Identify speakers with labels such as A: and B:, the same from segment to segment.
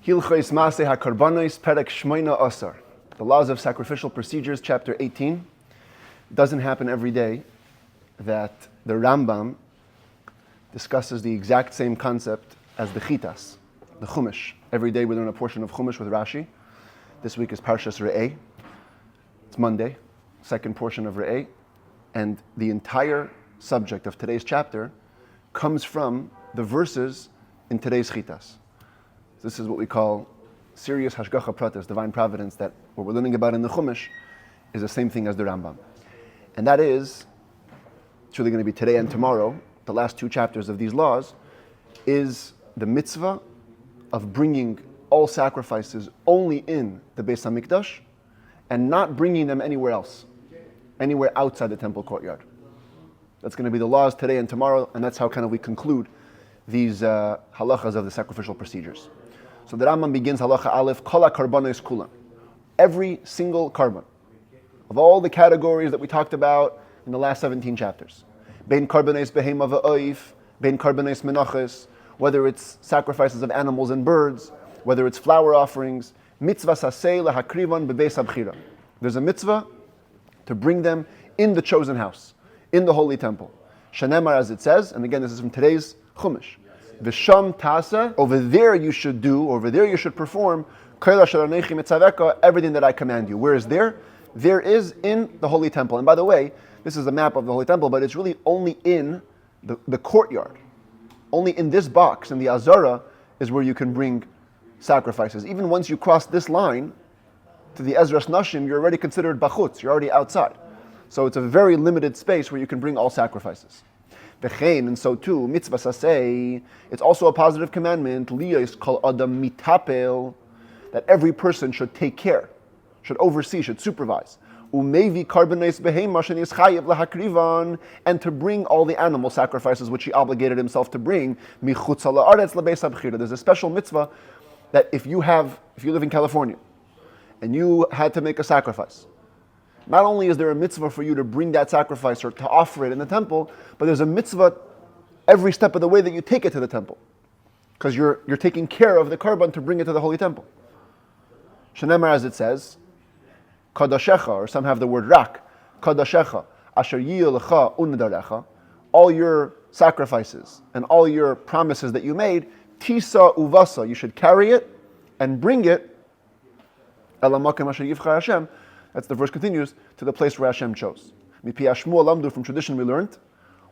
A: Hilchos Maaseh Hakorbanos Perek Shmoina Asar. The laws of sacrificial procedures, chapter 18. It doesn't happen every day that the Rambam discusses the exact same concept as the Chitas, the Chumash. Every day we learn a portion of Chumash with Rashi. This week is Parshas Re'eh. It's Monday, second portion of Re'eh. And the entire subject of today's chapter comes from the verses in today's Chitas. This is what we call serious Hashgacha Pratis, divine providence, that what we're learning about in the Chumash is the same thing as the Rambam. And that is, it's really going to be today and tomorrow, the last two chapters of these laws, is the mitzvah of bringing all sacrifices only in the Beis HaMikdash and not bringing them anywhere else, anywhere outside the temple courtyard. That's going to be the laws today and tomorrow, and that's how kind of we conclude these halachas of the sacrificial procedures. So the Rambam begins halacha aleph, kol hakorbanos kulam. Every single korban, of all the categories that we talked about in the last 17 chapters. Bein korbanos behema v'oif, bein korbanos menachos, whether it's sacrifices of animals and birds, whether it's flower offerings, mitzvah sasei lahakrivan bebeis habchira. There's a mitzvah to bring them in the chosen house, in the holy temple. Shanemar, as it says, and again this is from today's Chumash. V'sham tasa, over there you should do, over there you should perform, everything that I command you. Where is there? There is in the holy temple. And by the way, this is a map of the holy temple, but it's really only in the courtyard. Only in this box, in the Azara, is where you can bring sacrifices. Even once you cross this line to the Ezras Nashim, you're already considered bachutz, you're already outside. So it's a very limited space where you can bring all sacrifices. V'chein, and so too, mitzvah sasei, it's also a positive commandment, liyos kol adam mitapel, that every person should take care, should oversee, should supervise. Umevi korbanos behema shenis chayev lahakrivan, and to bring all the animal sacrifices which he obligated himself to bring, michutz ha'la'aretz lebeis habchira. There's a special mitzvah that if you live in California, and you had to make a sacrifice, not only is there a mitzvah for you to bring that sacrifice or to offer it in the temple, but there's a mitzvah every step of the way that you take it to the temple. Because you're taking care of the korban to bring it to the holy temple. Shenemar, as it says, Kadashecha, or some have the word rak, Kadashecha, Asher yiyelecha unedarecha, all your sacrifices and all your promises that you made, Tisa uvasa, you should carry it and bring it, Elamakim Asher yivcha Hashem, that's the verse continues, to the place where Hashem chose. Mipi Shmuel Lamdu, from tradition we learned,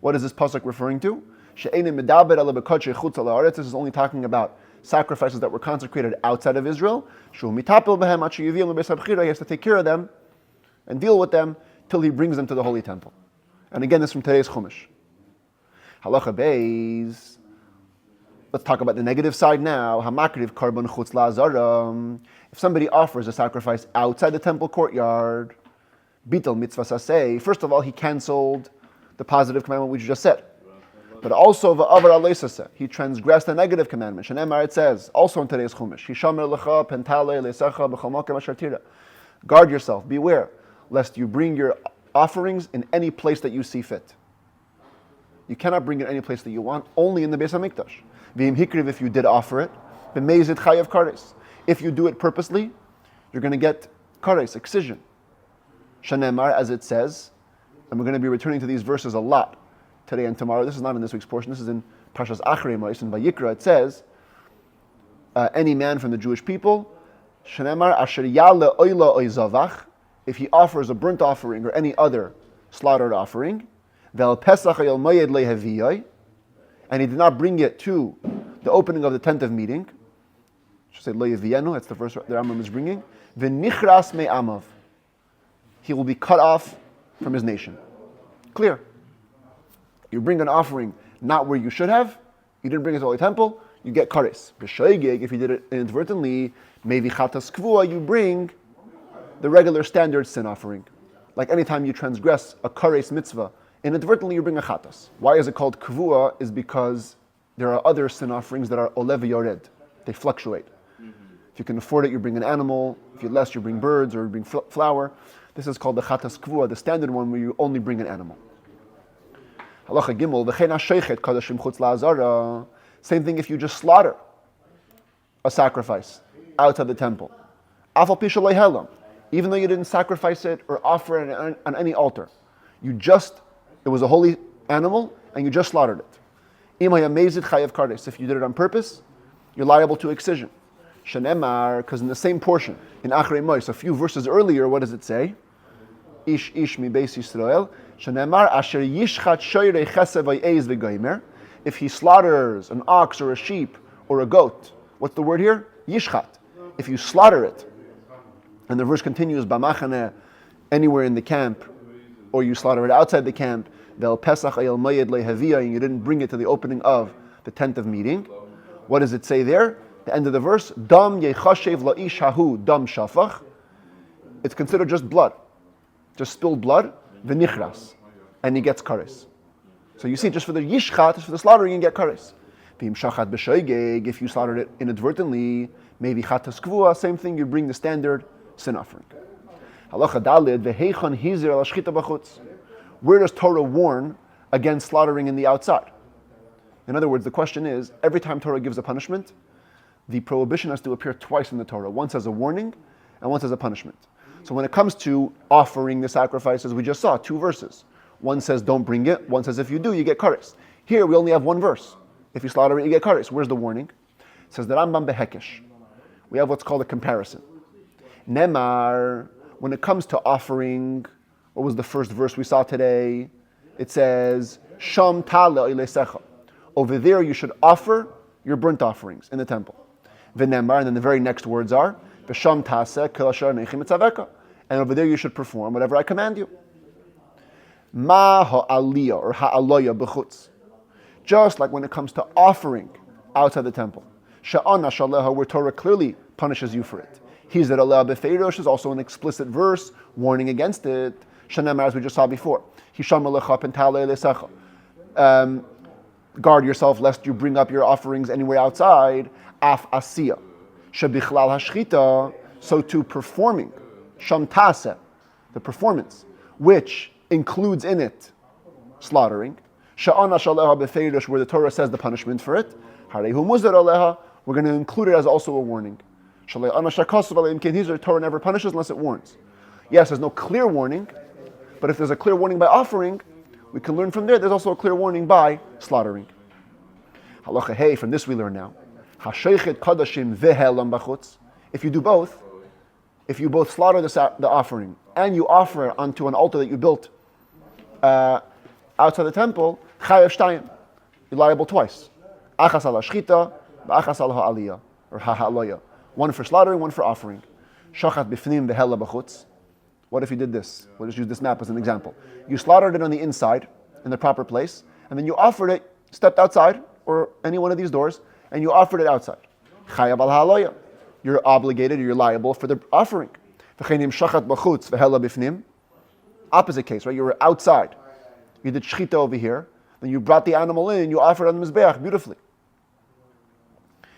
A: what is this pasuk referring to? She'enim medaber ala bekotche chutz ha'la'aretz. This is only talking about sacrifices that were consecrated outside of Israel. Shu mitapel behem achi yivim lebeis habchira. He has to take care of them and deal with them till he brings them to the holy temple. And again, this is from today's Chumash. Halacha beis. Let's talk about the negative side now. Hamakriv korban chutz la'azara. If somebody offers a sacrifice outside the temple courtyard, bitel mitzvah sasei. First of all, he canceled the positive commandment we just said. But also, v'avar aleisaseh, he transgressed a negative commandment. Shenemar, it says, also in today's Chumash, Hishamer lecha pentale leisecha b'chol makom asher tira. Guard yourself, beware, lest you bring your offerings in any place that you see fit. You cannot bring it any place that you want, only in the Beis HaMikdash. V'im hikriv, if you did offer it, b'meizit chayav kares. If you do it purposely, you're going to get kares, excision. Shenemar, as it says, and we're going to be returning to these verses a lot today and tomorrow. This is not in this week's portion. This is in Parshas Achrei Mos, in Vayikra. It says, any man from the Jewish people, Shenemar asher yale oila oizavach, if he offers a burnt offering or any other slaughtered offering, vel pesach el moyed leheviyai, and he did not bring it to the opening of the tent of meeting, should say leheviyanu, that's the verse the Rambam is bringing, v'nichras me'amav, he will be cut off from his nation. Clear. You bring an offering not where you should have, you didn't bring it to the holy temple, you get kares. B'shoigeg, if you did it inadvertently, maybe chatas kvua, you bring the regular standard sin offering. Like anytime you transgress a kares mitzvah, inadvertently you bring a chatas. Why is it called kvua? Is because there are other sin offerings that are olev yored. They fluctuate. If you can afford it, you bring an animal. If you're less, you bring birds or you bring flour. This is called the chatas kvua, the standard one where you only bring an animal. Halacha Gimel, v'chein ha'sheichet kadashim chutz la'azara. Same thing if you just slaughter a sacrifice outside the temple, afal pi sheloi helam, even though you didn't sacrifice it or offer it on any altar, it was a holy animal and you just slaughtered it. If you did it on purpose, you're liable to excision. Shenemar, because in the same portion, in Achrei Mois, a few verses earlier, what does it say? Ish mi beis Yisrael. Shenemar asher yishchat shoyrei chesed vayeiz v'goymer. If he slaughters an ox or a sheep or a goat, what's the word here? Yishchat. If you slaughter it, and the verse continues, b'machane, anywhere in the camp, or you slaughter it outside the camp, vel pesach ayel moyed lehavia, and you didn't bring it to the opening of the tent of meeting. What does it say there? The end of the verse, dam yechashev la'ish hahu dam shafach. It's considered just blood, just spilled blood, v'nichras, and he gets kares. So you see, just for the yishchat, just for the slaughtering, you can get kares. V'im shachat b'shoigeg, if you slaughtered it inadvertently, maybe chatas kvua, same thing, you bring the standard sin offering. Halacha dalid v'heichan hizer al shchita b'chutz. Where does Torah warn against slaughtering in the outside? In other words, the question is, every time Torah gives a punishment, the prohibition has to appear twice in the Torah, once as a warning and once as a punishment. So when it comes to offering the sacrifices, we just saw 2 verses. One says don't bring it, one says if you do, you get kares. Here we only have 1 verse. If you slaughter it, you get kares. Where's the warning? It says the Rambam behekesh. We have what's called a comparison. Nemar, when it comes to offering, what was the first verse we saw today? It says, Sham tala ilesecha. Over there you should offer your burnt offerings in the temple. V'nemar, and then the very next words are, V'sham taseh kol asher nechim etzaveka. And over there you should perform whatever I command you. Ma ha'aliyah, or ha'aloya b'chutz. Just like when it comes to offering outside the temple. Sha'ana shaleha, where Torah clearly punishes you for it. Hizar aleh b'feirosh is also an explicit verse warning against it. Shenemar, as we just saw before. Hisham alecha pentale lesecha. Guard yourself lest you bring up your offerings anywhere outside. Af asiya. Shebichlal hashchita. So to performing. Sham taseh. The performance. Which includes in it slaughtering. Sha'ana shaleha b'feirosh, where the Torah says the punishment for it. Harehu muzar aleha. We're going to include it as also a warning. Torah never punishes unless it warns. Yes, there's no clear warning, but if there's a clear warning by offering, we can learn from there's also a clear warning by slaughtering. Halacha hey, from this we learn now. If you do both, if you both slaughter the offering and you offer it onto an altar that you built outside the temple, you're liable twice. Achas ala shchita, achas ala ha'aliyah, or ha'aloya. One for slaughtering, one for offering. Shachat bifnim v'hela b'chutz. What if you did this? We'll just use this map as an example. You slaughtered it on the inside, in the proper place, and then you offered it, stepped outside, or any one of these doors, and you offered it outside. Chayav al ha'aloya. You're obligated, you're liable for the offering. V'chenim shachat b'chutz v'hela bifnim. Opposite case, right? You were outside. You did shchita over here, then you brought the animal in, you offered on the mizbeach beautifully.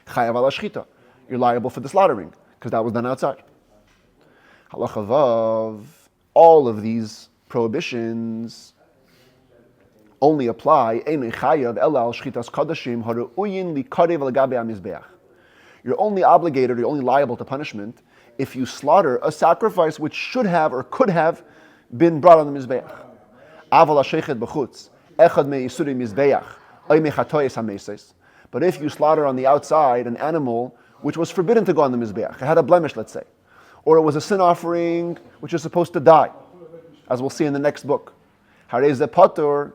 A: Chayav al shchita. You're liable for the slaughtering, because that was done outside. Halacha vav, all of these prohibitions only apply. You're only obligated, you're only liable to punishment if you slaughter a sacrifice which should have or could have been brought on the mizbeach. But if you slaughter on the outside an animal which was forbidden to go on the mizbeach, it had a blemish, let's say, or it was a sin offering which is supposed to die, as we'll see in the next book. Harei patur,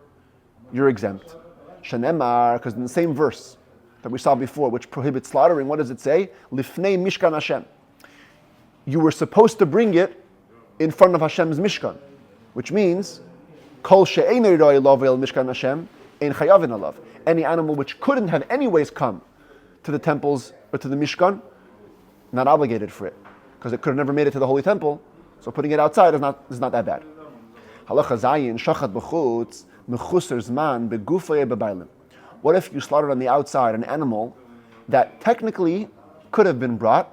A: you're exempt. Shenemar, because in the same verse that we saw before, which prohibits slaughtering, what does it say? Lifnei mishkan Hashem. You were supposed to bring it in front of Hashem's mishkan, which means kol she'ein roi elav el mishkan Hashem ein chayavin alav. Any animal which couldn't have anyways come to the temples or to the mishkan, not obligated for it, because it could have never made it to the holy temple. So putting it outside is not that bad. Halacha zayin shachat b'chutz mechuser zman begufay bebailim. What if you slaughtered on the outside an animal that technically could have been brought?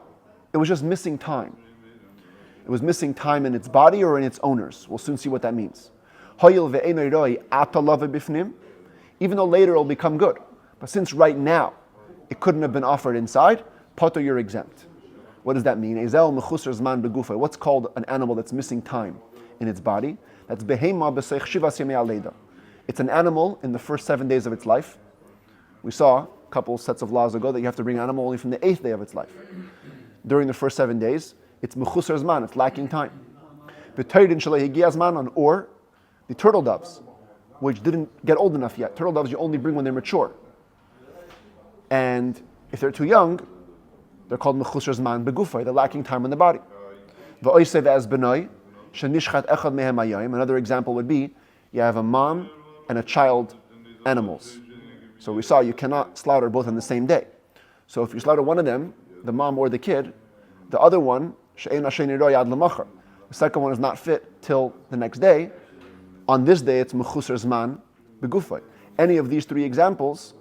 A: It was just missing time. It was missing time in its body or in its owners. We'll soon see what that means. Hoyil ve'enoi roi atalav bifnim. Even though later it'll become good, but since right now it couldn't have been offered inside, Potter, you're exempt. What does that mean? Ezel mechusar zman begufay. What's called an animal that's missing time in its body? That's behema b'seich shivas yemei aleda. It's an animal in the first 7 days of its life. We saw a couple sets of laws ago that you have to bring an animal only from the 8th day of its life. During the first 7 days, it's mechusar zman, it's lacking time. B'toydin shalei higia zmanon, or the turtle doves, which didn't get old enough yet. Turtle doves you only bring when they're mature. And if they're too young, they're called mechusar zman begufay, they're lacking time in the body. V'oisev az benoi, shenishchat echad mehem hayayim. Another example would be, you have a mom and a child animals. So we saw you cannot slaughter both on the same day. So if you slaughter one of them, the mom or the kid, the other one, the second one is not fit till the next day. On this day, it's mechusar zman begufay. Any of these three examples,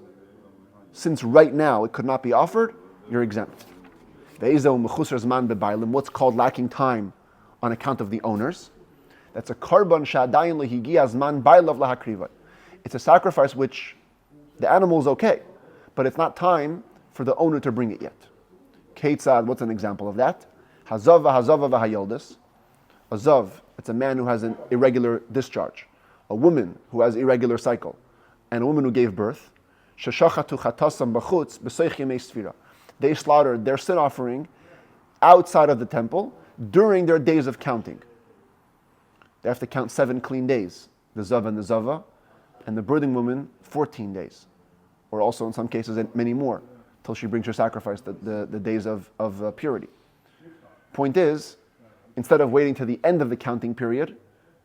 A: since right now it could not be offered, you're exempt. Mechusar zman bebailim, what's called lacking time on account of the owners. That's a karban shadayin lehigia zman bailav lahakriva. It's a sacrifice which the animal is okay, but it's not time for the owner to bring it yet. Keitzad, what's an example of that? Hazav v'hayoldes. A zav, it's a man who has an irregular discharge. A woman who has irregular cycle. And a woman who gave birth. Sheshachatu chatasam b'chutz b'seich yemei sfira. They slaughtered their sin offering outside of the temple during their days of counting. They have to count 7 clean days. The zav and the zava. And the birthing woman, 14 days. Or also in some cases, many more, till she brings her sacrifice, the days of purity. Point is, instead of waiting to the end of the counting period,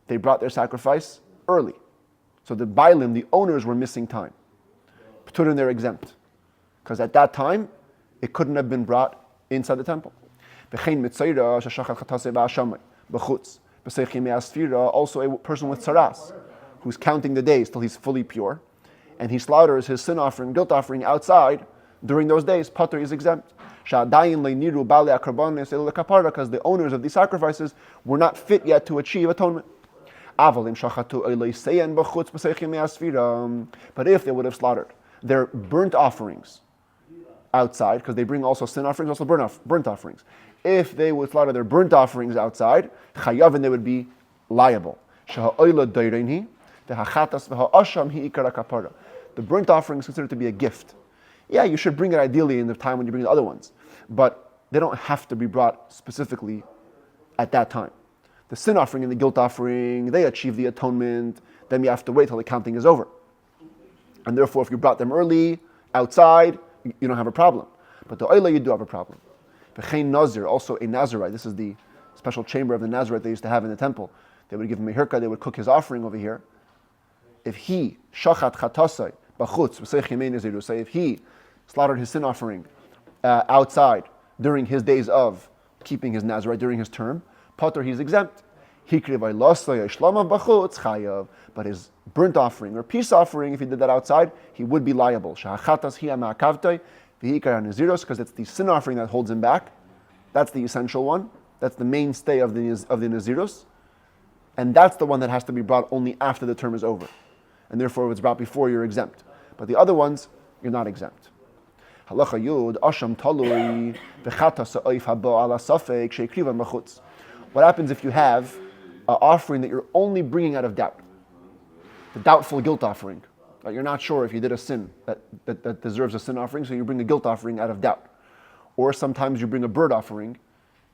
A: they brought their sacrifice early. So the bailim, the owners, were missing time. P'turin, they're exempt. Because at that time, it couldn't have been brought inside the temple. Also a person with tzaras, who's counting the days till he's fully pure, and he slaughters his sin offering, guilt offering outside during those days, Potter is exempt. Because the owners of these sacrifices were not fit yet to achieve atonement. But if they would have slaughtered their burnt offerings outside, because they bring also sin offerings, also burnt offerings. If they would slaughter their burnt offerings outside, chayavin, they would be liable. The burnt offering is considered to be a gift. Yeah, you should bring it ideally in the time when you bring the other ones, but they don't have to be brought specifically at that time. The sin offering and the guilt offering, they achieve the atonement, then you have to wait till the counting is over. And therefore, if you brought them early, outside, you don't have a problem. But the oila, you do have a problem. V'chein nazir, also a Nazirite. This is the special chamber of the Nazirite they used to have in the temple. They would give him a haircut, they would cook his offering over here. If he shachat chatasai b'chutz b'seich yemei naziru, say if he slaughtered his sin offering outside during his days of keeping his Nazirite, during his term, Potter, he's exempt. But his burnt offering or peace offering, if he did that outside, he would be liable. Because it's the sin offering that holds him back. That's the essential one. That's the mainstay of the Nazirus. And that's the one that has to be brought only after the term is over. And therefore, if it's brought before, you're exempt. But the other ones, you're not exempt. Halacha Yud, Asham Talui, V'chata Sa'oif Haba Ala Safek, Sheikrivan B'chutz. What happens if you have an offering that you're only bringing out of doubt? The doubtful guilt offering. You're not sure if you did a sin that deserves a sin offering, so you bring a guilt offering out of doubt. Or sometimes you bring a bird offering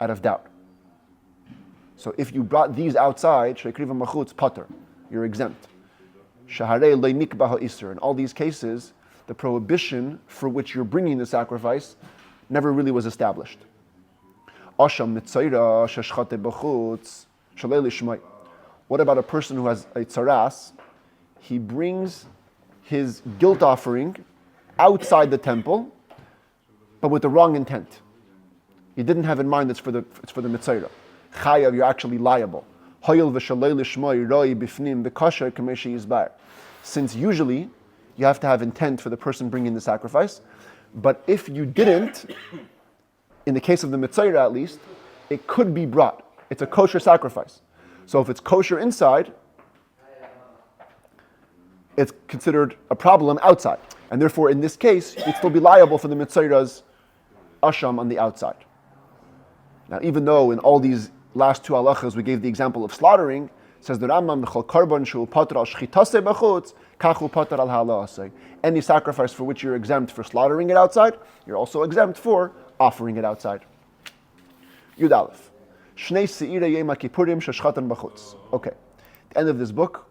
A: out of doubt. So if you brought these outside, Sheikrivan B'chutz, Potter, you're exempt. Shaharei Lo Nikba Ha'isur. In all these cases, the prohibition for which you're bringing the sacrifice never really was established. What about a person who has a tzaras? He brings his guilt offering outside the temple, but with the wrong intent. He didn't have in mind it's for the mitzayra. Chayav, you're actually liable. Since usually you have to have intent for the person bringing the sacrifice, but if you didn't, in the case of the mitzayra at least, it could be brought. It's a kosher sacrifice. So if it's kosher inside, it's considered a problem outside. And therefore, in this case, you'd still be liable for the mitzayra's asham on the outside. Now, even though in all these last two halachas we gave the example of slaughtering, says the Rambam, Hakorbanos shu pater al shchitase b'chutz, kachu pater al hala'aseh. Any sacrifice for which you're exempt for slaughtering it outside, you're also exempt for offering it outside. Yud Aleph. Shnei se'ira yom kippurim sheshchatan b'chutz. Okay. At the end of this book,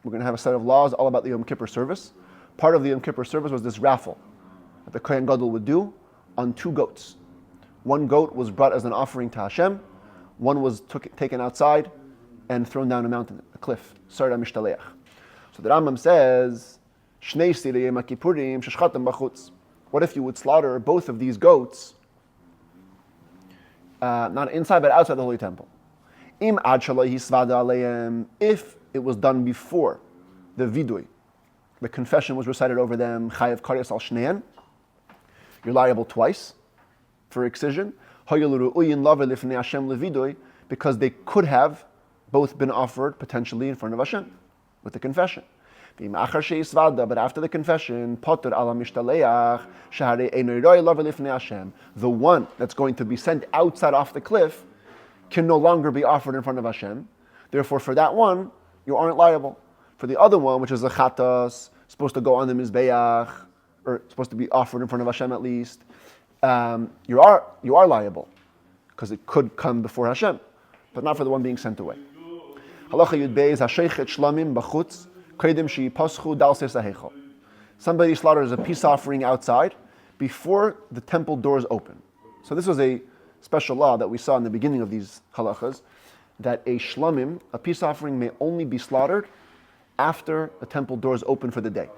A: we're going to have a set of laws all about the Yom Kippur service. Part of the Yom Kippur service was this raffle that the Kohen Gadol would do on 2 goats. 1 goat was brought as an offering to Hashem. 1 was taken outside and thrown down a mountain, a cliff. Sarda mishtaleach. So the Rambam says, Shnei se'ira yom kippurim sheshchatan b'chutz. What if you would slaughter both of these goats, not inside but outside the Holy Temple? Im ad shelo hisvada aleim, if it was done before the vidui, the confession was recited over them, chayav kares al shnein, you're liable twice for excision, because they could have both been offered potentially in front of Hashem with the confession. But after the confession, the one that's going to be sent outside off the cliff can no longer be offered in front of Hashem. Therefore, for that one, you aren't liable. For the other one, which is a chatas, supposed to go on the mizbeach, or supposed to be offered in front of Hashem at least, you are liable, because it could come before Hashem, but not for the one being sent away. Halacha Yud Beis Hasheichet Shlamim B'chutz Kreidim She'ipaschu Dal Seis HaHeichal. Somebody slaughters a peace offering outside before the temple doors open. So this was a special law that we saw in the beginning of these halachas, that a shlamim, a peace offering, may only be slaughtered after the temple doors open for the day.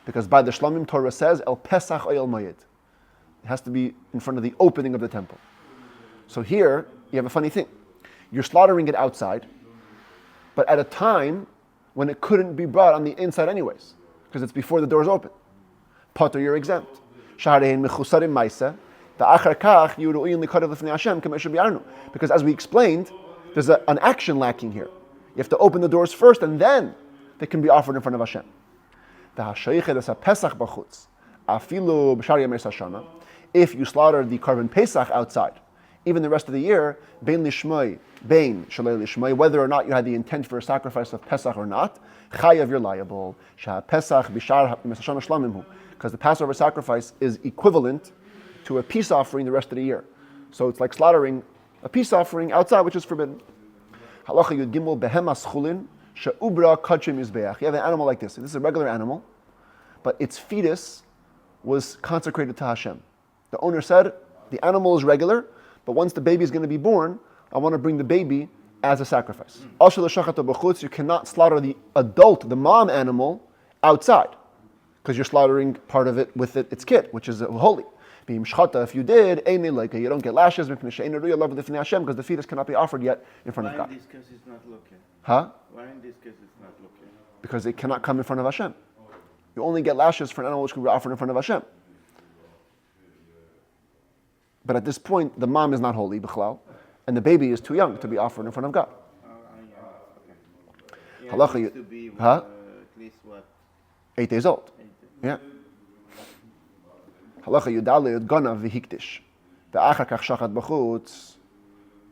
A: Because by the shlamim, Torah says, El Pesach Oyel Moed. It has to be in front of the opening of the temple. So here, you have a funny thing. You're slaughtering it outside, but at a time when it couldn't be brought on the inside anyways, because it's before the doors open. Potter, you're exempt. Shaharein mechusarim Maaseh. Because as we explained, there's an action lacking here. You have to open the doors first, and then they can be offered in front of Hashem. If you slaughter the korban Pesach outside, even the rest of the year, bein lishmoi, bein shalei lishmoi, whether or not you had the intent for a sacrifice of Pesach or not, chayav, you're liable. Pesach bishar mesashana shlamimhu, because the Passover sacrifice is equivalent to a peace offering the rest of the year. So it's like slaughtering a peace offering outside, which is forbidden. Halacha Yud Gimel behemas chulin she'ubra kadshim mizbeach. You have an animal like this. This is a regular animal, but its fetus was consecrated to Hashem. The owner said, the animal is regular, but once the baby is going to be born, I want to bring the baby as a sacrifice. You cannot slaughter the adult, the mom animal, outside, because you're slaughtering part of it with its kid, which is holy. If you did, you don't get lashes, because the fetus cannot be offered yet in front of God.
B: Why in this case it's not looking?
A: Huh?
B: Why in this case it's not looking?
A: Because it cannot come in front of Hashem. You only get lashes for an animal which can be offered in front of Hashem. But at this point, the mom is not holy, b'chlal, and the baby is too young to be offered in front of God.
B: Yeah,
A: Halacha,
B: it needs to be
A: huh?
B: At least what?
A: 8 days old.
B: 8 days.
A: Yeah. Halacha Yudale Ganav v'hikdish. The achar kach shachat b'chutz.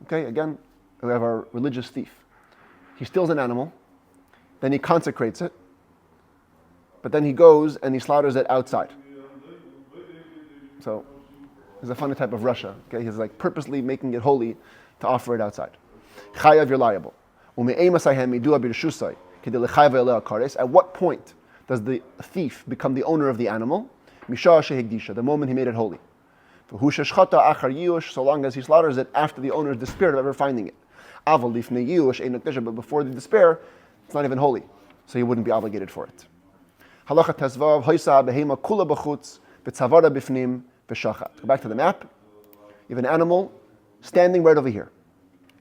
A: Okay, again, we have our religious thief. He steals an animal, then he consecrates it, but then he goes and he slaughters it outside. So, there's a funny type of Russia. Okay, he's like purposely making it holy to offer it outside. Chayav, you're liable. At what point does the thief become the owner of the animal? The moment he made it holy. So long as he slaughters it after the owner is despaired of ever finding it. But before the despair, it's not even holy, so he wouldn't be obligated for it. Halacha tezvav hoisa behema kula b'chutz v'tzavara b'fnim v'shachat. Go back to the map. You have an animal standing right over here,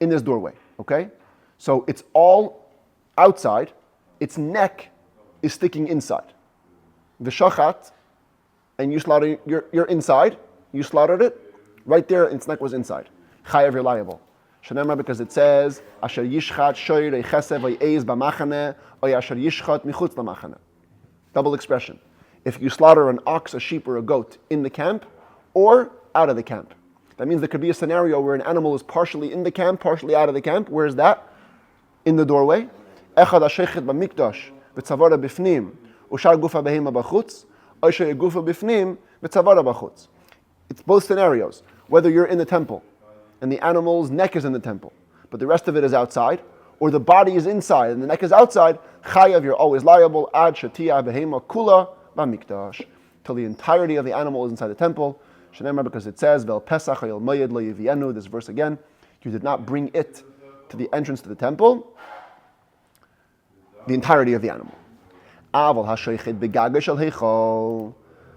A: in this doorway. Okay, so it's all outside. Its neck is sticking inside. V'shachat, and you slaughter. You're inside. You slaughtered it right there. Its neck was inside. Chayav, you're liable. Shenema, because it says asher yishchat shoyrei chesed v'yeis b'machane or asher yishchat michutz l'machane. Double expression. If you slaughter an ox, a sheep, or a goat in the camp, or out of the camp. That means there could be a scenario where an animal is partially in the camp, partially out of the camp. Where is that? In the doorway. Echad hashechet b'mikdash v'tzavara b'fnim ushar gufa behema b'chutz oishe gufa b'fnim v'tzavara b'chutz. It's both scenarios. Whether you're in the temple and the animal's neck is in the temple, but the rest of it is outside, or the body is inside and the neck is outside, chayav, you're always liable, ad shatia behema kula b'mikdash, till the entirety of the animal is inside the temple. Shenemar, because it says, Vel Pesach hayol moyed lo yivienu, this verse again, you did not bring it to the entrance to the temple, the entirety of the animal. Aval hashoichet begagash al heichol.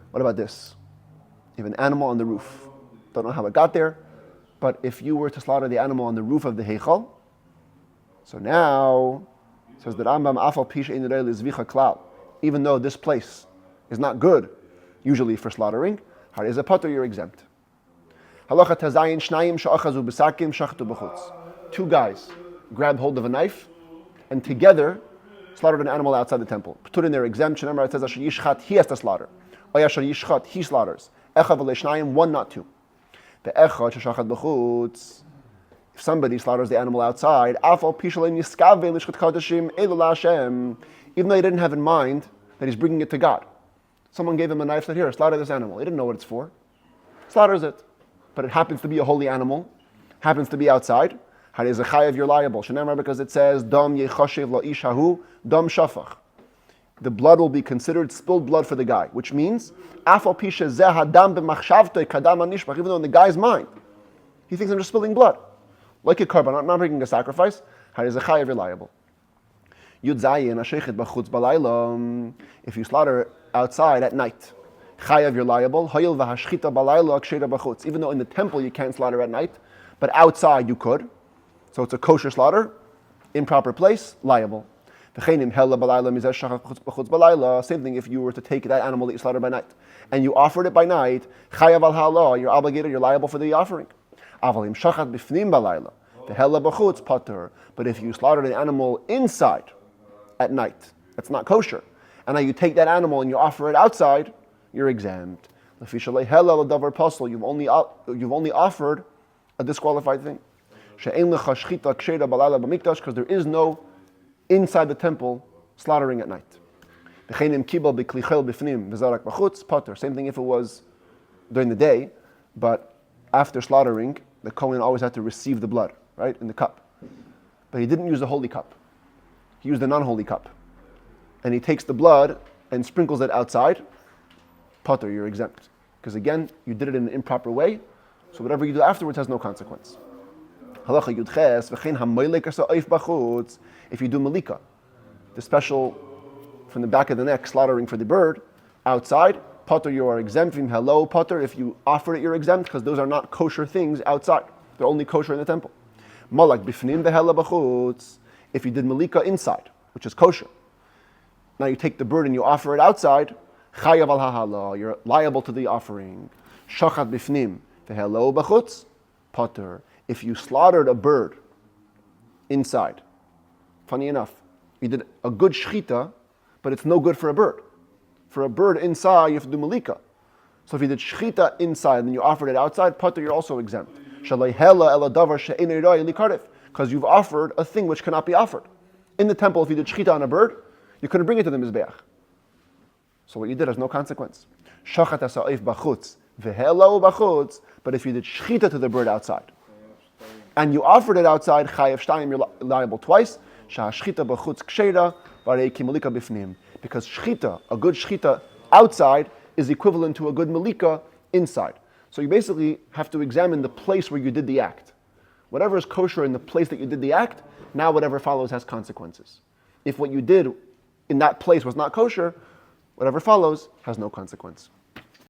A: What about this? You have an animal on the roof. Don't know how it got there, but if you were to slaughter the animal on the roof of the heichol, so now, says the Rambam, afal pish ein rei lizvicha klal, even though this place is not good, usually for slaughtering, har is a potter, you're exempt. Halacha tazayin shnayim she'achazu b'sakim shachtu b'chutz. Two guys grabbed hold of a knife and together slaughtered an animal outside the temple. Put in their exemption. Remember, it says asher yishchat, he has to slaughter. Or asher yishchat, he slaughters. Echad v'le shnayim, one, not two. The echad sheshachat b'chutz. If somebody slaughters the animal outside, afal pishalim yiskave l'shchat kadashim elu la'Hashem, even though he didn't have in mind that he's bringing it to God. Someone gave him a knife, said, here, slaughter this animal. He didn't know what it's for. Slaughters it. But it happens to be a holy animal, happens to be outside. How is a chayav, you're liable. Shenemar, because it says, dam yechashev lo ishahu, dam shafach. The blood will be considered spilled blood for the guy, which means, afal pisha zeh hadam b'machshavtoi kadam anishbach, even though in the guy's mind, he thinks I'm just spilling blood. Like a korban, not bringing a sacrifice. How is a chayav, you're liable. Yud zayin, ashechet b'chutz balayla. If you slaughter outside at night, chayav, you're liable. Hayil v'hashchita balayla aksheda b'chutz. Even though in the temple you can't slaughter at night, but outside you could. So it's a kosher slaughter, improper place, liable. Same thing if you were to take that animal that you slaughtered by night, and you offered it by night, chayav al ha'ala, you're obligated, you're liable for the offering. Avalim shachat b'fnim balayla, the hella b'chutz pater. But if you slaughtered an animal inside at night, that's not kosher. And now you take that animal and you offer it outside, you're exempt. You've only offered a disqualified thing. Because there is no inside the temple slaughtering at night. Same thing if it was during the day, but after slaughtering, the Kohen always had to receive the blood, right, in the cup. But he didn't use the holy cup. He used the non-holy cup. And he takes the blood and sprinkles it outside. Potter, you're exempt. Because again, you did it in an improper way, so whatever you do afterwards has no consequence. Halacha yudches, v'chein hamoylek asa oif b'chutz. If you do malika, the special from the back of the neck, slaughtering for the bird, outside, potter, you are exempt. Hello, potter, if you offer it, you're exempt, because those are not kosher things outside. They're only kosher in the temple. Malak b'fnim v'hela b'chutz. If you did malika inside, which is kosher, now you take the bird and you offer it outside, chayav al ha'ala, you're liable to the offering. Shachat b'fnim v'helo b'chutz, potter. If you slaughtered a bird inside, funny enough, you did a good shchita, but it's no good for a bird. For a bird inside, you have to do malika. So if you did shchita inside and then you offered it outside, potter, you're also exempt. Because you've offered a thing which cannot be offered. In the temple, if you did shchita on a bird, you couldn't bring it to the mizbeach. So what you did has no consequence. Shachat ha'sa'if b'chutz v'helo b'chutz. But if you did shchita to the bird outside, and you offered it outside, chayav shtayim, you're liable twice. Sha'ashchita b'chutz ksheda v'arei ki malika b'fnim. Because shchita, a good shchita outside, is equivalent to a good malika inside. So you basically have to examine the place where you did the act. Whatever is kosher in the place that you did the act, now whatever follows has consequences. If what you did in that place was not kosher, whatever follows has no consequence.